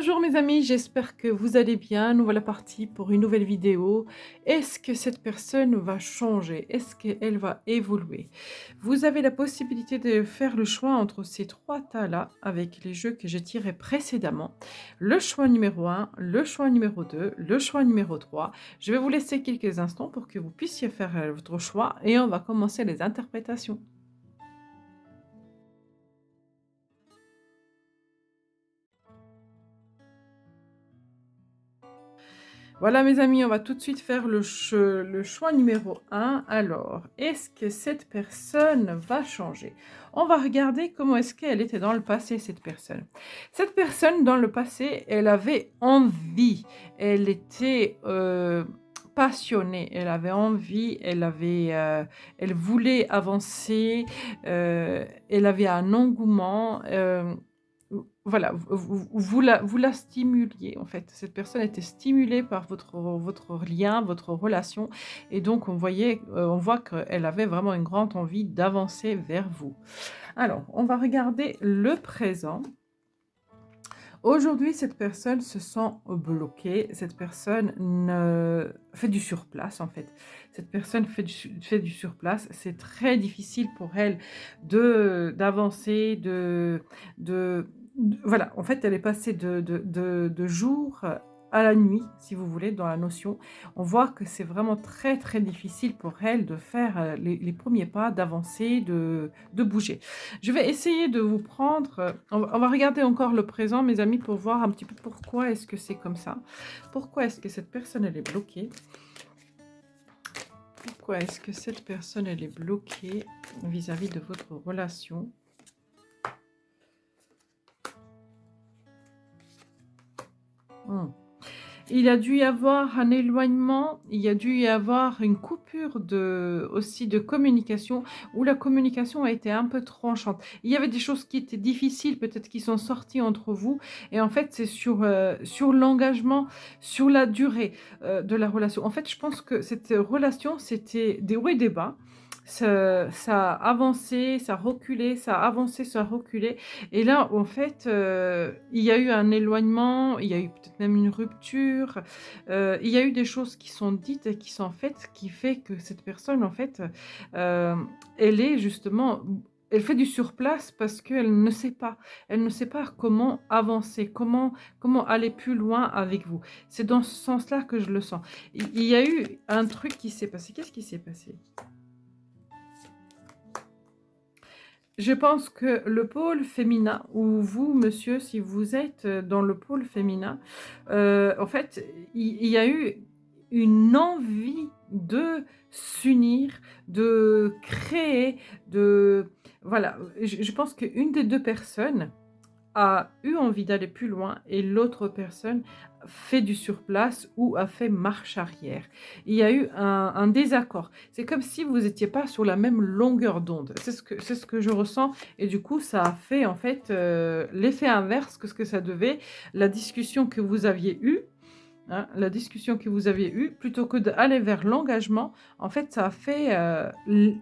Bonjour mes amis, j'espère que vous allez bien. Nous voilà partis pour une nouvelle vidéo. Est-ce que cette personne va changer? Est-ce qu'elle va évoluer? Vous avez la possibilité de faire le choix entre ces trois tas-là avec les jeux que j'ai tirés précédemment. Le choix numéro un, le choix numéro 2, le choix numéro 3. Je vais vous laisser quelques instants pour que vous puissiez faire votre choix et on va commencer les interprétations. Voilà mes amis, on va tout de suite faire le choix numéro un. Alors, est-ce que cette personne va changer? On va regarder comment est-ce qu'elle était dans le passé, cette personne. Cette personne, dans le passé, elle avait envie, elle était passionnée, elle avait envie, elle voulait avancer, elle avait un engouement. Voilà, vous la stimuliez en fait. Cette personne était stimulée par votre lien, votre relation et donc on voit qu'elle avait vraiment une grande envie d'avancer vers vous. Alors, on va regarder le présent. Aujourd'hui, cette personne se sent bloquée, cette personne fait du surplace en fait. Cette personne fait du surplace, c'est très difficile pour elle d'avancer, voilà, en fait, elle est passée de jour à la nuit, si vous voulez, dans la notion. On voit que c'est vraiment très, très difficile pour elle de faire, les premiers pas, d'avancer, de bouger. Je vais essayer de vous prendre, on va regarder encore le présent, mes amis, pour voir un petit peu pourquoi est-ce que c'est comme ça. Pourquoi est-ce que cette personne, elle est bloquée? Pourquoi est-ce que cette personne, elle est bloquée vis-à-vis de votre relation? Hmm. Il a dû y avoir un éloignement, il y a dû y avoir une coupure aussi de communication, où la communication a été un peu tranchante. Il y avait des choses qui étaient difficiles, peut-être qui sont sorties entre vous et en fait, c'est sur l'engagement, sur la durée, de la relation. En fait, je pense que cette relation, c'était des hauts et des bas. Ça a avancé, ça a reculé, ça a avancé, ça a reculé et là, en fait, il y a eu un éloignement, il y a eu peut-être même une rupture, il y a eu des choses qui sont dites et qui sont faites, qui fait que cette personne, en fait, elle est justement elle fait du surplace parce qu'elle ne sait pas. Elle ne sait pas comment avancer, comment aller plus loin avec vous. C'est dans ce sens-là que je le sens. Il y a eu un truc qui s'est passé. Qu'est-ce qui s'est passé? Je pense que le pôle féminin ou vous, monsieur, si vous êtes, dans le pôle féminin, en fait, il y a eu une envie de s'unir, de créer, voilà, je pense qu'une des 2 personnes a eu envie d'aller plus loin et l'autre personne fait du surplace ou a fait marche arrière. Il y a eu un désaccord. C'est comme si vous étiez pas sur la même longueur d'onde. C'est ce que je ressens et du coup, ça a fait en fait, l'effet inverse que ce que ça devait. La discussion que vous aviez eue, hein, la discussion que vous avez eue, plutôt que d'aller vers l'engagement, en fait, ça a fait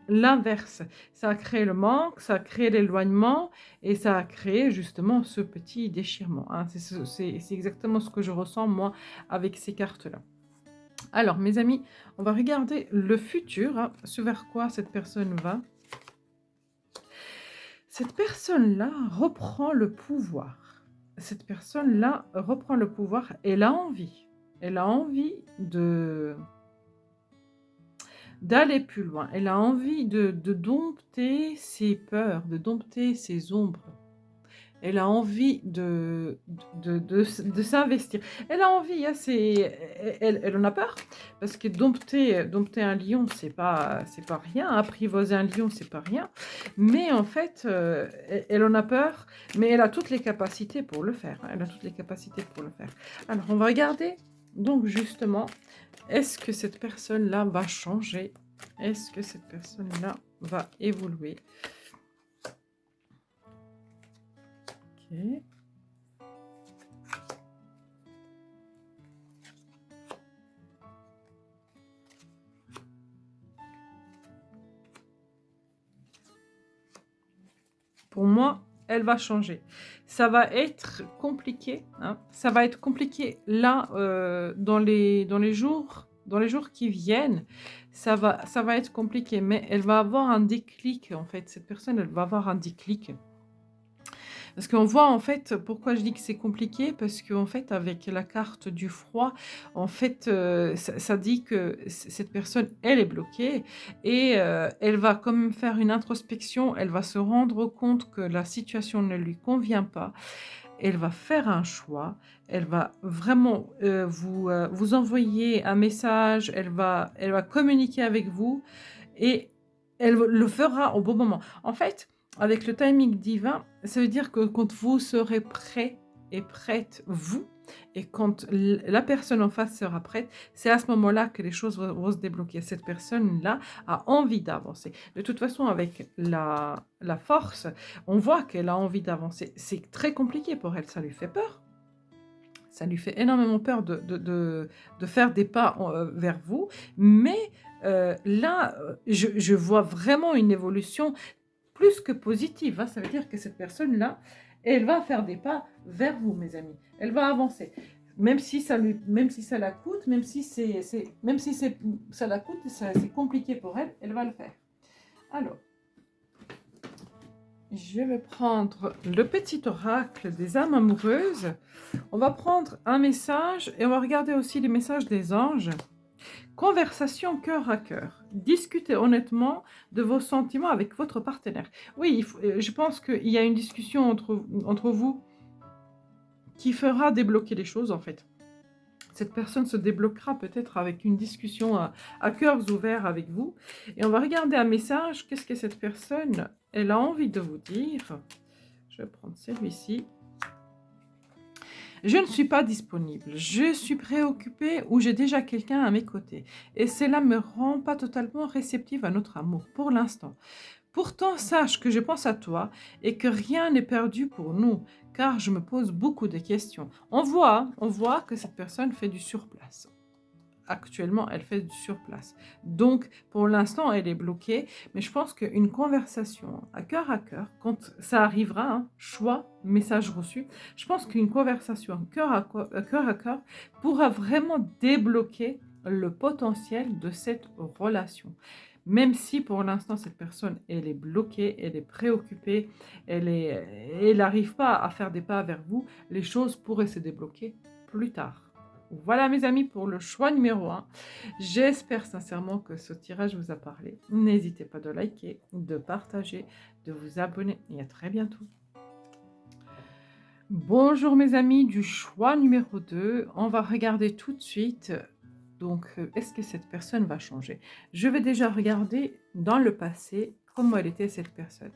l'inverse. Ça a créé le manque, ça a créé l'éloignement et ça a créé justement ce petit déchirement, hein. C'est exactement ce que je ressens, moi, avec ces cartes-là. Alors, mes amis, on va regarder le futur, hein, ce vers quoi cette personne va. Cette personne-là reprend le pouvoir. Cette personne-là reprend le pouvoir. Elle a envie. Elle a envie d'aller plus loin. Elle a envie de dompter ses peurs, de dompter ses ombres. Elle a envie de s'investir. Elle a envie, hein, elle en a peur, parce que dompter un lion, c'est pas rien, apprivoiser un lion, c'est pas rien. Mais en fait, elle en a peur, mais elle a toutes les capacités pour le faire, hein, elle a toutes les capacités pour le faire. Alors, on va regarder, donc justement, est-ce que cette personne-là va changer? Est-ce que cette personne-là va évoluer? OK. Pour moi, elle va changer. Ça va être compliqué, hein, ça va être compliqué là, dans les jours qui viennent, ça va être compliqué, mais elle va avoir un déclic, en fait. Cette personne, elle va avoir un déclic. Parce qu'on voit, en fait, pourquoi je dis que c'est compliqué, parce qu'en fait, avec la carte du froid, en fait, ça dit que cette personne, elle est bloquée et elle va quand même faire une introspection. Elle va se rendre compte que la situation ne lui convient pas. Elle va faire un choix. Elle va vraiment, vous envoyer un message. Elle va communiquer avec vous et le fera au bon moment. En fait, avec le timing divin, ça veut dire que quand vous serez prêt et prête, vous, et quand la personne en face sera prête, c'est à ce moment-là que les choses vont se débloquer. Cette personne-là a envie d'avancer. De toute façon, avec la force, on voit qu'elle a envie d'avancer. C'est très compliqué pour elle, ça lui fait peur. Ça lui fait énormément peur de faire des pas vers vous, mais là, je vois vraiment une évolution plus que positive, hein. Ça veut dire que cette personne-là, elle va faire des pas vers vous, mes amis. Elle va avancer. Même si ça la coûte, même si ça la coûte, c'est compliqué pour elle, elle va le faire. Alors, je vais prendre le petit oracle des âmes amoureuses. On va prendre un message et on va regarder aussi les messages des anges. Conversation cœur à cœur. Discutez honnêtement de vos sentiments avec votre partenaire. Oui, je pense qu'il y a une discussion entre vous qui fera débloquer les choses, en fait. Cette personne se débloquera peut-être avec une discussion à cœurs ouverts avec vous. Et on va regarder un message. Qu'est-ce que cette personne, elle a envie de vous dire? Je vais prendre celui-ci. Je ne suis pas disponible, je suis préoccupée ou j'ai déjà quelqu'un à mes côtés et cela me rend pas totalement réceptive à notre amour pour l'instant. Pourtant, sache que je pense à toi et que rien n'est perdu pour nous, car je me pose beaucoup de questions. On voit que cette personne fait du surplace. Actuellement, elle fait du surplace. Donc, pour l'instant, elle est bloquée. Mais je pense qu'une conversation à cœur, quand ça arrivera, hein, choix, message reçu, je pense qu'une conversation à cœur pourra vraiment débloquer le potentiel de cette relation. Même si pour l'instant, cette personne, elle est bloquée, elle est préoccupée, elle n'arrive pas à faire des pas vers vous, les choses pourraient se débloquer plus tard. Voilà mes amis pour le choix numéro 1. J'espère sincèrement que ce tirage vous a parlé. N'hésitez pas de liker, de partager, de vous abonner et à très bientôt. Bonjour mes amis du choix numéro 2. On va regarder tout de suite. Donc, est-ce que cette personne va changer? Je vais déjà regarder dans le passé comment elle était cette personne.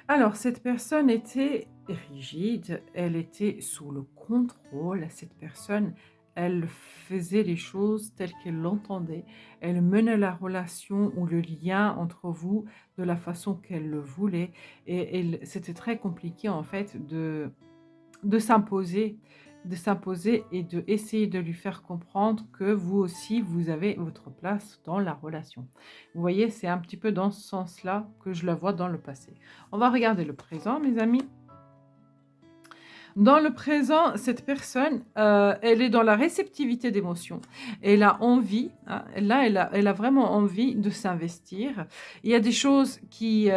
Alors, cette personne était rigide, elle était sous le contrôle. Cette personne, elle faisait les choses telles qu'elle l'entendait. Elle menait la relation ou le lien entre vous de la façon qu'elle le voulait. Et c'était très compliqué en fait de s'imposer, et de essayer de lui faire comprendre que vous aussi, vous avez votre place dans la relation. Vous voyez, c'est un petit peu dans ce sens-là que je la vois dans le passé. On va regarder le présent, mes amis. Dans le présent, cette personne, elle est dans la réceptivité d'émotions. Elle a envie, hein, là, elle a vraiment envie de s'investir. Il y a des choses qui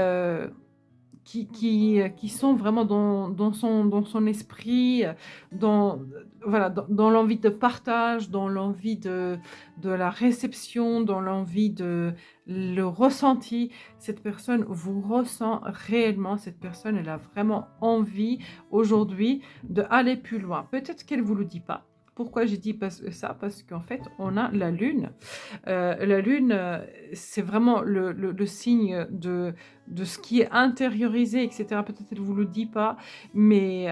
sont vraiment dans son esprit, dans, voilà, dans l'envie de partage, dans l'envie de la réception, dans l'envie de le ressenti. Cette personne vous ressent réellement, cette personne, elle a vraiment envie aujourd'hui d'aller plus loin. Peut-être qu'elle ne vous le dit pas. Pourquoi j'ai dit ça? Parce qu'en fait, on a la lune. La lune, c'est vraiment le signe de ce qui est intériorisé, etc. Peut-être qu'elle ne vous le dit pas, mais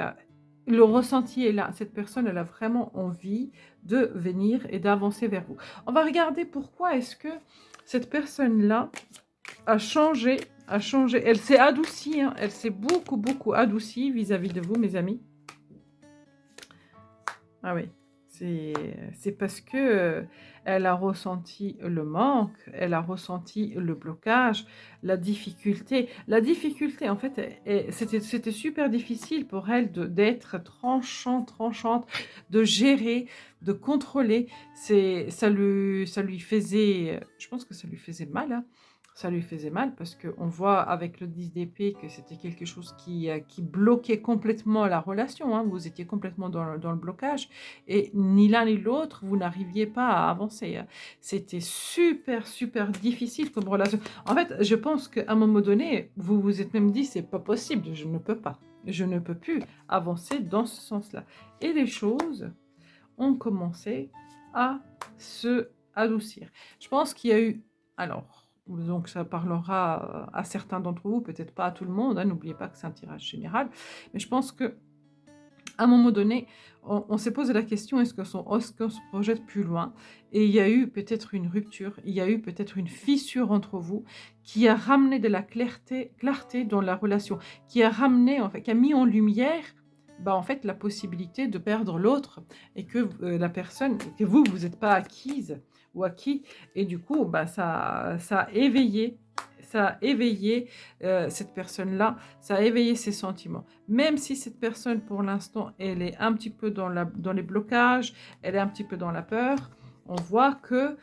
le ressenti est là. Cette personne, elle a vraiment envie de venir et d'avancer vers vous. On va regarder pourquoi est-ce que cette personne-là a changé. Elle s'est adoucie, hein. Elle s'est beaucoup adoucie vis-à-vis de vous, mes amis. Ah oui. C'est parce que, elle a ressenti le manque, elle a ressenti le blocage, la difficulté. La difficulté, en fait, c'était super difficile pour elle d'être tranchante, de gérer, de contrôler. Ça lui faisait, je pense que ça lui faisait mal, hein. Ça lui faisait mal parce qu'on voit avec le 10 d'épée que c'était quelque chose qui bloquait complètement la relation, hein. Vous étiez complètement dans le blocage et ni l'un ni l'autre, vous n'arriviez pas à avancer, hein. C'était super, super difficile comme relation. En fait, je pense qu'à un moment donné, vous vous êtes même dit: «C'est pas possible, je ne peux pas. Je ne peux plus avancer dans ce sens-là» et les choses ont commencé à se adoucir. Je pense qu'il y a eu, alors, donc ça parlera à certains d'entre vous, peut-être pas à tout le monde, hein, n'oubliez pas que c'est un tirage général, mais je pense que à un moment donné, on s'est posé la question: «Est-ce qu'on se projette plus loin?» Et il y a eu peut-être une rupture, il y a eu peut-être une fissure entre vous qui a ramené de la clarté dans la relation, qui a ramené, en fait, qui a mis en lumière, bah, en fait, la possibilité de perdre l'autre et que, la personne que vous êtes pas acquise ou acquis et du coup, bah, ça a éveillé, cette personne-là, ça a éveillé ses sentiments. Même si cette personne, pour l'instant, elle est un petit peu dans les blocages, elle est un petit peu dans la peur, on voit que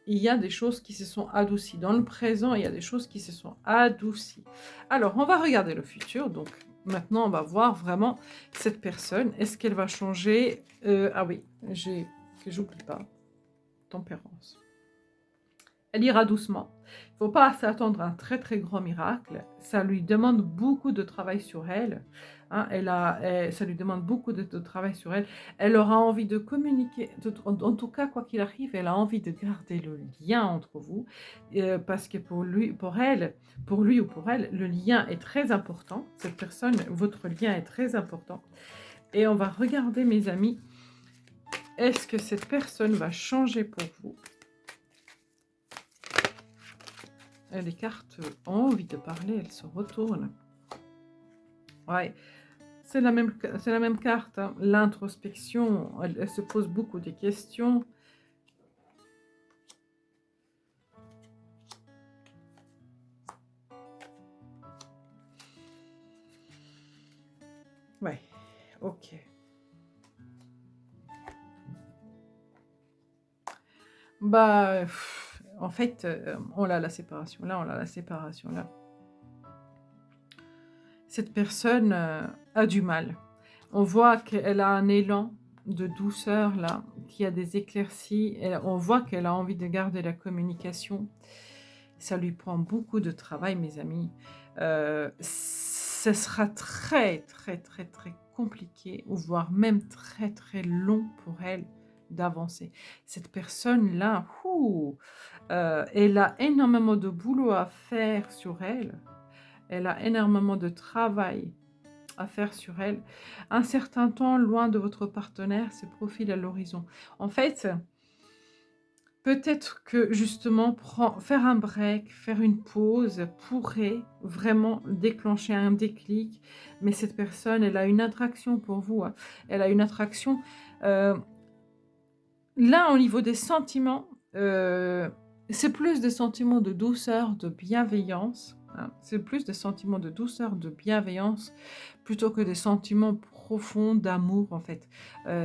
il y a des choses qui se sont adoucies. Dans le présent, il y a des choses qui se sont adoucies. Alors, on va regarder le futur. Donc, maintenant, on va voir vraiment cette personne. Est-ce qu'elle va changer? Ah oui, que j'oublie pas. Tempérance. Elle ira doucement. Il ne faut pas s'attendre à un très très grand miracle. Ça lui demande beaucoup de travail sur elle, hein. Ça lui demande beaucoup de travail sur elle. Elle aura envie de communiquer. En tout cas, quoi qu'il arrive, elle a envie de garder le lien entre vous, parce que pour lui, pour lui ou pour elle, le lien est très important. Cette personne, votre lien est très important. Et on va regarder, mes amis, est-ce que cette personne va changer pour vous? Les cartes ont envie de parler, elles se retournent. Ouais, c'est la même carte, hein. L'introspection, elle se pose beaucoup de questions. Ouais, ok. Bah, en fait, on a la séparation là, on a la séparation là. Cette personne a du mal. On voit qu'elle a un élan de douceur là, qui a des éclaircies. On voit qu'elle a envie de garder la communication. Ça lui prend beaucoup de travail, mes amis. Ce sera très, très, très, très compliqué, ou voire même très, très long pour elle d'avancer. Cette personne-là, elle a énormément de boulot à faire sur elle. Elle a énormément de travail à faire sur elle. Un certain temps loin de votre partenaire se profile à l'horizon. En fait, peut-être que justement faire un break, faire une pause pourrait vraiment déclencher un déclic, mais cette personne, elle a une attraction pour vous, hein. Elle a une attraction, heu, là, au niveau des sentiments, c'est plus des sentiments de douceur, de bienveillance, hein. C'est plus des sentiments de douceur, de bienveillance, plutôt que des sentiments profonds d'amour, en fait.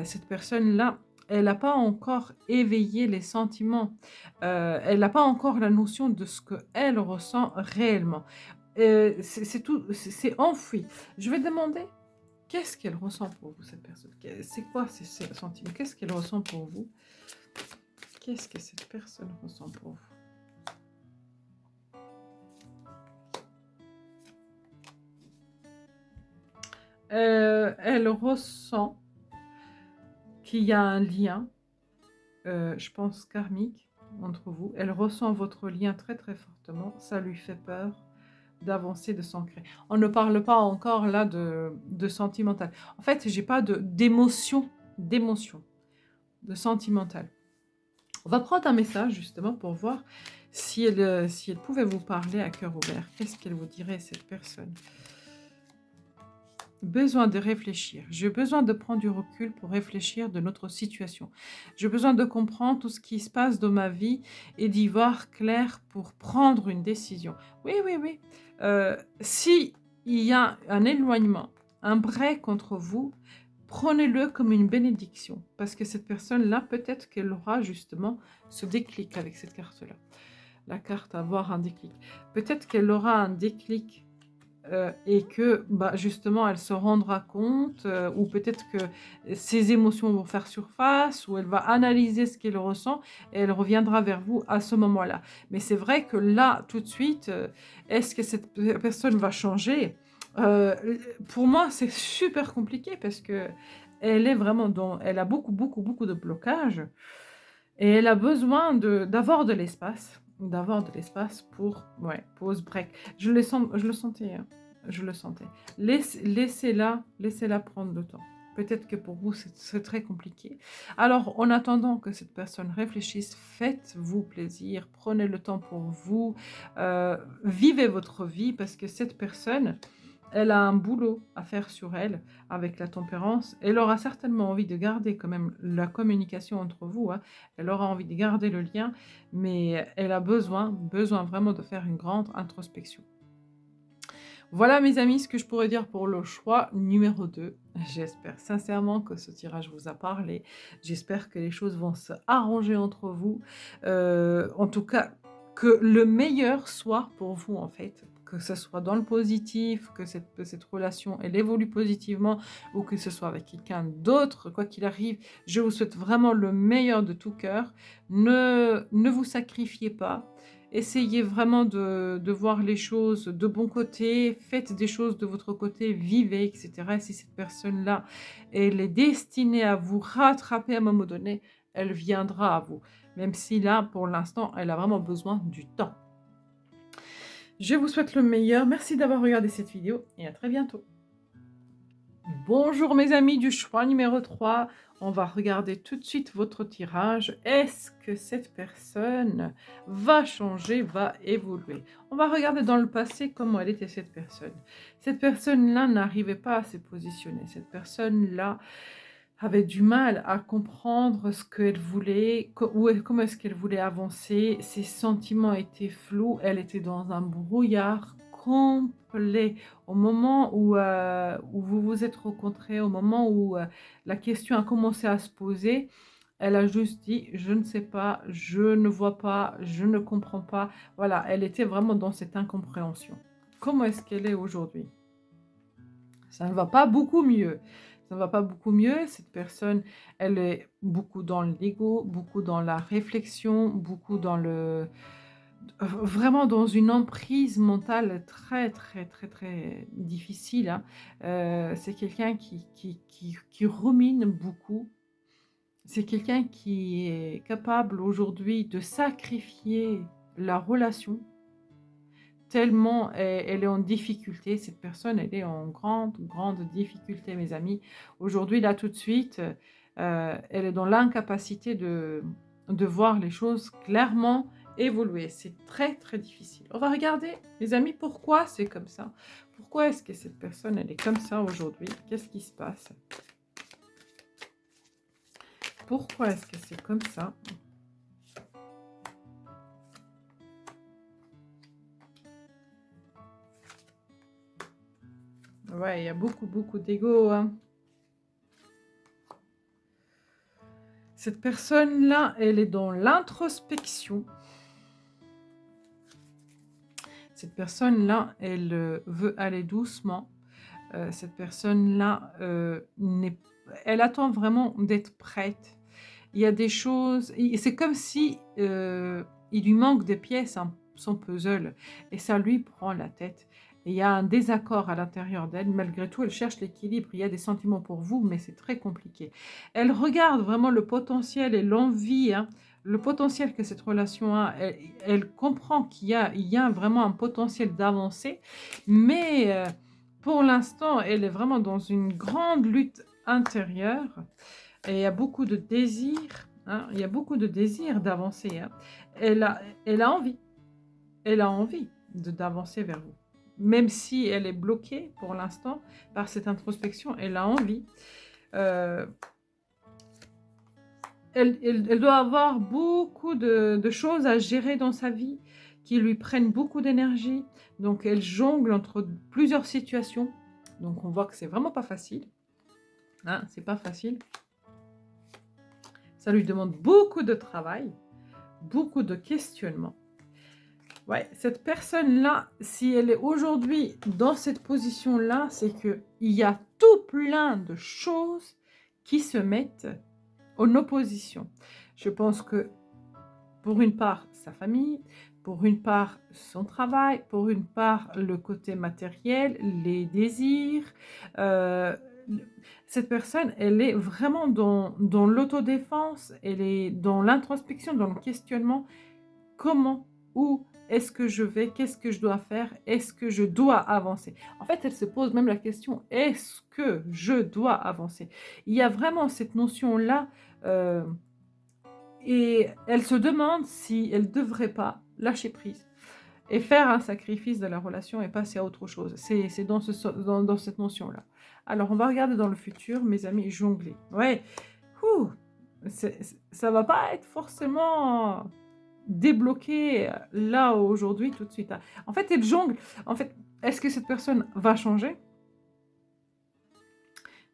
Cette personne-là, elle n'a pas encore éveillé les sentiments. Elle n'a pas encore la notion de ce qu'elle ressent réellement. C'est tout, c'est enfoui. Je vais demander, qu'est-ce qu'elle ressent pour vous, cette personne? C'est quoi ces sentiments? Qu'est-ce qu'elle ressent pour vous? Qu'est-ce que cette personne ressent pour vous? Elle ressent qu'il y a un lien, je pense karmique, entre vous. Elle ressent votre lien très, très fortement. Ça lui fait peur d'avancer, de s'ancrer. On ne parle pas encore là de sentimental. En fait, j'ai pas d'émotion, de sentimental. On va prendre un message justement pour voir si elle pouvait vous parler à cœur ouvert. Qu'est-ce qu'elle vous dirait, cette personne? besoin de réfléchir. J'ai besoin de prendre du recul pour réfléchir de notre situation. J'ai besoin de comprendre tout ce qui se passe dans ma vie et d'y voir clair pour prendre une décision. Oui, oui, oui. Si il y a un éloignement, un break entre vous, prenez-le comme une bénédiction. Parce que cette personne-là, peut-être qu'elle aura justement ce déclic avec cette carte-là. La carte avoir un déclic. Peut-être qu'elle aura un déclic et que bah, justement elle se rendra compte ou peut-être que ses émotions vont faire surface ou elle va analyser ce qu'elle ressent et elle reviendra vers vous à ce moment-là. Mais c'est vrai que là, tout de suite, est-ce que cette personne va changer? Pour moi, c'est super compliqué parce que elle est vraiment dans elle a beaucoup, beaucoup, beaucoup de blocages et elle a besoin d'avoir de l'espace pour ouais, pause, break. Je le sentais, hein, je le sentais. Laissez-la prendre le temps. Peut-être que pour vous, c'est très compliqué. Alors, en attendant que cette personne réfléchisse, faites-vous plaisir, prenez le temps pour vous, vivez votre vie parce que cette personne, elle a un boulot à faire sur elle avec la tempérance. Elle aura certainement envie de garder quand même la communication entre vous, hein. Elle aura envie de garder le lien, mais elle a besoin vraiment de faire une grande introspection. Voilà mes amis, ce que je pourrais dire pour le choix numéro 2. J'espère sincèrement que ce tirage vous a parlé. J'espère que les choses vont se arranger entre vous. En tout cas, que le meilleur soit pour vous en fait. Que ce soit dans le positif, que cette relation elle évolue positivement ou que ce soit avec quelqu'un d'autre, quoi qu'il arrive, je vous souhaite vraiment le meilleur de tout cœur. Ne vous sacrifiez pas. Essayez vraiment de voir les choses de bon côté, faites des choses de votre côté, vivez, et cetera. Et si cette personne-là, elle est destinée à vous rattraper à un moment donné, elle viendra à vous. Même si là, pour l'instant, elle a vraiment besoin du temps. Je vous souhaite le meilleur. Merci d'avoir regardé cette vidéo et à très bientôt. Bonjour mes amis du choix numéro 3. On va regarder tout de suite votre tirage. Est-ce que cette personne va changer, va évoluer? On va regarder dans le passé comment elle était cette personne. Cette personne-là n'arrivait pas à se positionner. Cette personne-là avait du mal à comprendre ce qu'elle voulait, comment est-ce qu'elle voulait avancer. Ses sentiments étaient flous. Elle était dans un brouillard complet. Au moment où vous vous êtes rencontrés, au moment où la question a commencé à se poser, elle a juste dit: «Je ne sais pas, je ne vois pas, je ne comprends pas». Voilà, elle était vraiment dans cette incompréhension. Comment est-ce qu'elle est aujourd'hui? Ça ne va pas beaucoup mieux. Ça ne va pas beaucoup mieux. Cette personne, elle est beaucoup dans l'ego, beaucoup dans la réflexion, beaucoup dans le vraiment dans une emprise mentale très, très, très, très difficile, hein. C'est quelqu'un qui rumine beaucoup. C'est quelqu'un qui est capable aujourd'hui de sacrifier la relation tellement elle est en difficulté. Cette personne, elle est en grande, grande difficulté, mes amis. Aujourd'hui, là, tout de suite, elle est dans l'incapacité de voir les choses clairement évoluer. C'est très, très difficile. On va regarder, mes amis, pourquoi c'est comme ça. Pourquoi est-ce que cette personne, elle est comme ça aujourd'hui? Qu'est-ce qui se passe? Pourquoi est-ce que c'est comme ça? Ouais, il y a beaucoup, beaucoup d'ego, hein. Cette personne-là, elle est dans l'introspection. Cette personne-là, elle veut aller doucement. Cette personne-là, elle attend vraiment d'être prête. Il y a des choses, c'est comme si il lui manque des pièces à son puzzle et ça lui prend la tête. Et il y a un désaccord à l'intérieur d'elle. Malgré tout, elle cherche l'équilibre. Il y a des sentiments pour vous, mais c'est très compliqué. Elle regarde vraiment le potentiel et l'envie, hein, le potentiel que cette relation a. Elle comprend qu'il y a vraiment un potentiel d'avancée, mais pour l'instant, elle est vraiment dans une grande lutte intérieure. Et il y a beaucoup de désirs, hein, il y a beaucoup de désirs d'avancer, hein. Elle a envie d'avancer vers vous. même si elle est bloquée pour l'instant par cette introspection, elle a envie. Euh, elle doit avoir beaucoup de choses à gérer dans sa vie qui lui prennent beaucoup d'énergie. Donc elle jongle entre plusieurs situations. Donc on voit que c'est vraiment pas facile. Hein, c'est pas facile. Ça lui demande beaucoup de travail, beaucoup de questionnement. Ouais, cette personne-là, si elle est aujourd'hui dans cette position-là, c'est qu'il y a tout plein de choses qui se mettent en opposition. Je pense que pour une part, sa famille, pour une part, son travail, pour une part, le côté matériel, les désirs. Euh, cette personne, elle est vraiment dans l'autodéfense, elle est dans l'introspection, dans le questionnement. Comment, où est-ce que je vais, qu'est-ce que je dois faire, est-ce que je dois avancer? En fait, elle se pose même la question, est-ce que je dois avancer? Il y a vraiment cette notion-là, et elle se demande si elle ne devrait pas lâcher prise et faire un sacrifice de la relation et passer à autre chose. C'est dans cette notion-là. Alors, on va regarder dans le futur, mes amis, jongler. Ouais, ça va pas être forcément débloqué là, aujourd'hui, tout de suite. En fait, elle jongle. En fait, est-ce que cette personne va changer?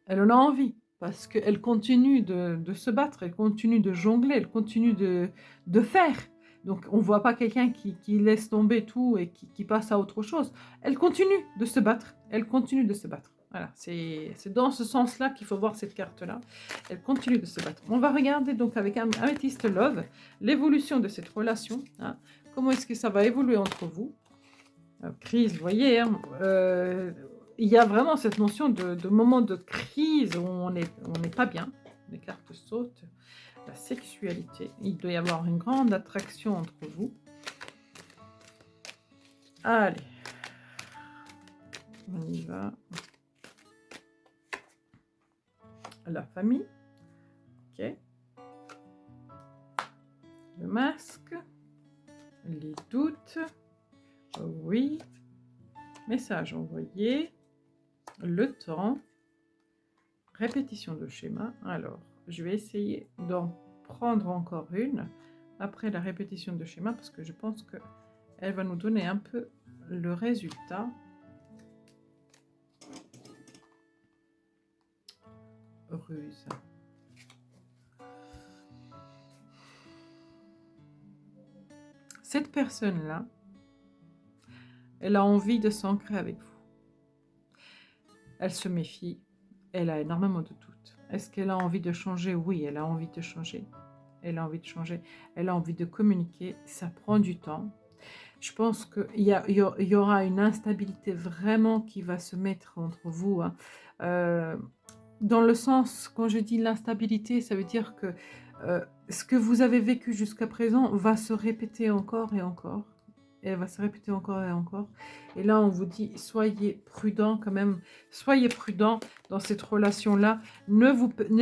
Elle en a envie, parce qu'elle continue de se battre, elle continue de jongler, elle continue de faire. Donc, on ne voit pas quelqu'un qui laisse tomber tout et qui passe à autre chose. Elle continue de se battre, elle continue de se battre. Voilà, c'est dans ce sens-là qu'il faut voir cette carte-là. Elle continue de se battre. On va regarder donc avec un Amethyst Love l'évolution de cette relation. Hein. Comment est-ce que ça va évoluer entre vous? Crise, vous voyez, hein, il y a vraiment cette notion de moment de crise où on n'est pas bien. Les cartes sautent. La sexualité. Il doit y avoir une grande attraction entre vous. Allez. On y va. La famille. Ok. Le masque. Les doutes. Oui. Message envoyé. Le temps. Répétition de schéma. Alors, je vais essayer d'en prendre encore une après la répétition de schéma parce que je pense qu'elle va nous donner un peu le résultat. Ruse. Cette personne-là, elle a envie de s'ancrer avec vous. Elle se méfie. Elle a énormément de doutes. Est-ce qu'elle a envie de changer? Oui, elle a envie de changer. Elle a envie de changer. Elle a envie de communiquer. Ça prend du temps. Je pense qu'il y aura une instabilité vraiment qui va se mettre entre vous. Hein. Dans le sens, quand je dis l'instabilité, ça veut dire que ce que vous avez vécu jusqu'à présent va se répéter encore et encore. Et elle va se répéter encore et encore. Et là, on vous dit, soyez prudent quand même. Soyez prudent dans cette relation-là. Ne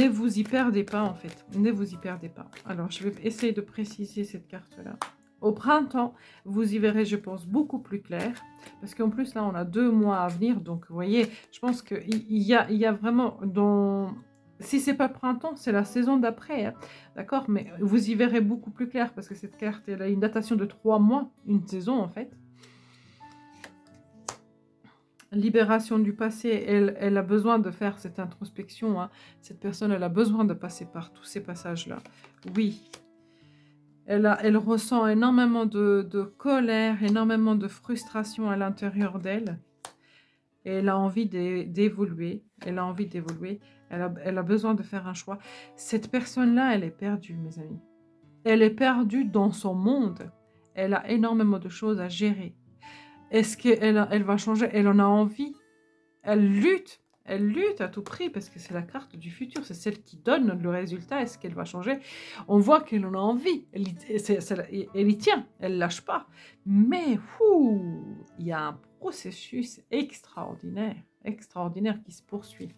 vous y perdez pas, en fait. Ne vous y perdez pas. Alors, je vais essayer de préciser cette carte-là. Au printemps, vous y verrez, je pense, beaucoup plus clair. Parce qu'en plus, là, on a 2 mois à venir. Donc, vous voyez, je pense qu'il y a vraiment... Si c'est pas le printemps, c'est la saison d'après. Hein. D'accord? Mais vous y verrez beaucoup plus clair. Parce que cette carte, elle a une datation de 3 mois. Une saison, en fait. Libération du passé, elle a besoin de faire cette introspection. Hein. Cette personne, elle a besoin de passer par tous ces passages-là. Oui. Elle ressent énormément de colère, énormément de frustration à l'intérieur d'elle. Et elle a envie d'évoluer. Elle a envie d'évoluer. Elle a besoin de faire un choix. Cette personne-là, elle est perdue, mes amis. Elle est perdue dans son monde. Elle a énormément de choses à gérer. Est-ce qu'elle va changer? Elle en a envie. Elle lutte. Elle lutte à tout prix parce que c'est la carte du futur. C'est celle qui donne le résultat. Est-ce qu'elle va changer? On voit qu'elle en a envie. Elle y tient. Elle ne lâche pas. Mais il y a un processus extraordinaire qui se poursuit.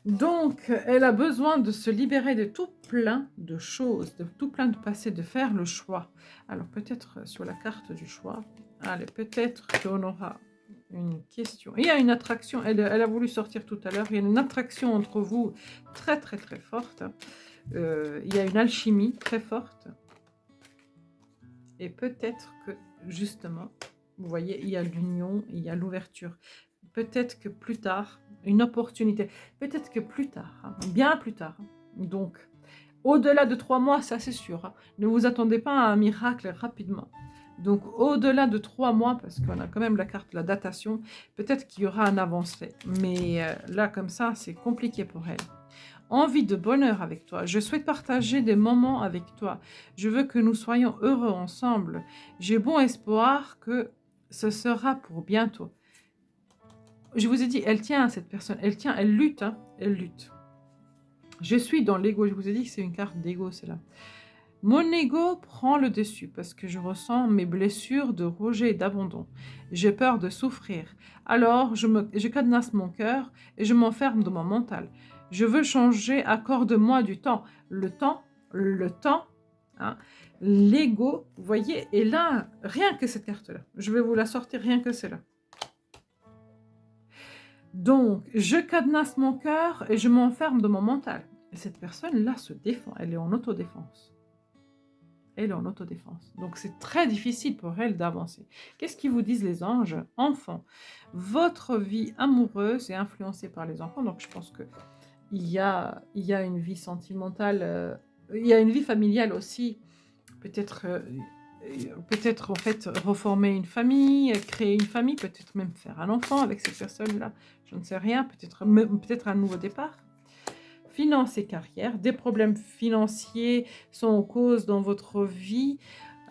Donc, elle a besoin de se libérer de tout plein de choses, de tout plein de passé, de faire le choix. Alors, peut-être sur la carte du choix, allez, peut-être qu'on aura une question. Il y a une attraction, elle a voulu sortir tout à l'heure, il y a une attraction entre vous très très très forte. Il y a une alchimie très forte. Et peut-être que, justement, vous voyez, il y a l'union, il y a l'ouverture. Peut-être que plus tard, une opportunité, peut-être que plus tard, hein, bien plus tard. Donc, au-delà de 3 mois, ça c'est sûr. Hein, ne vous attendez pas à un miracle rapidement. Donc, au-delà de 3 mois, parce qu'on a quand même la carte de la datation, peut-être qu'il y aura un avancé. Mais là, comme ça, c'est compliqué pour elle. Envie de bonheur avec toi. Je souhaite partager des moments avec toi. Je veux que nous soyons heureux ensemble. J'ai bon espoir que ce sera pour bientôt. Je vous ai dit, elle tient à cette personne. Elle tient, elle lutte. Hein, elle lutte. Je suis dans l'ego. Je vous ai dit que c'est une carte d'ego, c'est là. Mon ego prend le dessus parce que je ressens mes blessures de rejet et d'abandon. J'ai peur de souffrir. Alors, je cadenasse mon cœur et je m'enferme dans mon mental. Je veux changer, accorde-moi du temps. Le temps, hein, l'ego, vous voyez, et là, rien que cette carte-là, je vais vous la sortir, rien que celle-là. Donc, je cadenasse mon cœur et je m'enferme dans mon mental. Et cette personne-là se défend, elle est en autodéfense. Elle est en autodéfense. Donc, c'est très difficile pour elle d'avancer. Qu'est-ce qu'ils vous disent les anges? Enfants, votre vie amoureuse est influencée par les enfants. Donc, je pense qu'il y a une vie sentimentale, il y a une vie familiale aussi. Peut-être en fait reformer une famille, créer une famille, peut-être même faire un enfant avec cette personne-là. Je ne sais rien, peut-être un nouveau départ. Finances et carrière, des problèmes financiers sont en cause dans votre vie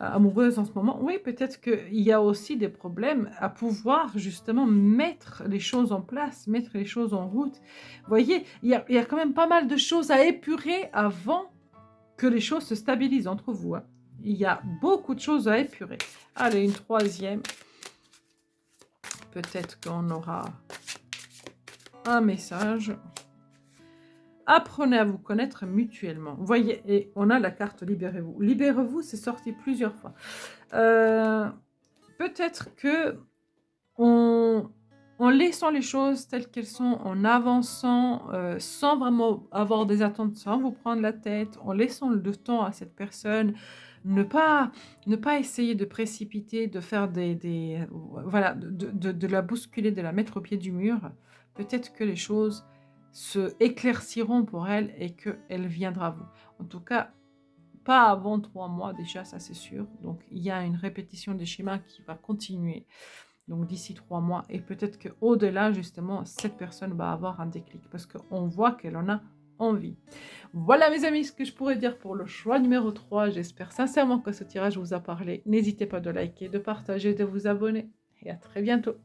amoureuse en ce moment. Oui, peut-être qu'il y a aussi des problèmes à pouvoir justement mettre les choses en place, mettre les choses en route. Vous voyez, il y a quand même pas mal de choses à épurer avant que les choses se stabilisent entre vous. Hein. Il y a beaucoup de choses à épurer. Allez, une troisième. Peut-être qu'on aura un message. Apprenez à vous connaître mutuellement. Vous voyez, et on a la carte Libérez-vous. Libérez-vous, c'est sorti plusieurs fois. Peut-être que en laissant les choses telles qu'elles sont, en avançant, sans vraiment avoir des attentes, sans vous prendre la tête, en laissant le temps à cette personne, ne pas essayer de précipiter, de faire voilà, de la bousculer, de la mettre au pied du mur. Peut-être que les choses se éclairciront pour elle et qu'elle viendra à vous. En tout cas, pas avant 3 mois déjà, ça c'est sûr. Donc, il y a une répétition des schémas qui va continuer. Donc, d'ici 3 mois. Et peut-être qu'au-delà, justement, cette personne va avoir un déclic parce qu'on voit qu'elle en a envie. Voilà, mes amis, ce que je pourrais dire pour le choix numéro 3. J'espère sincèrement que ce tirage vous a parlé. N'hésitez pas de liker, de partager, de vous abonner. Et à très bientôt.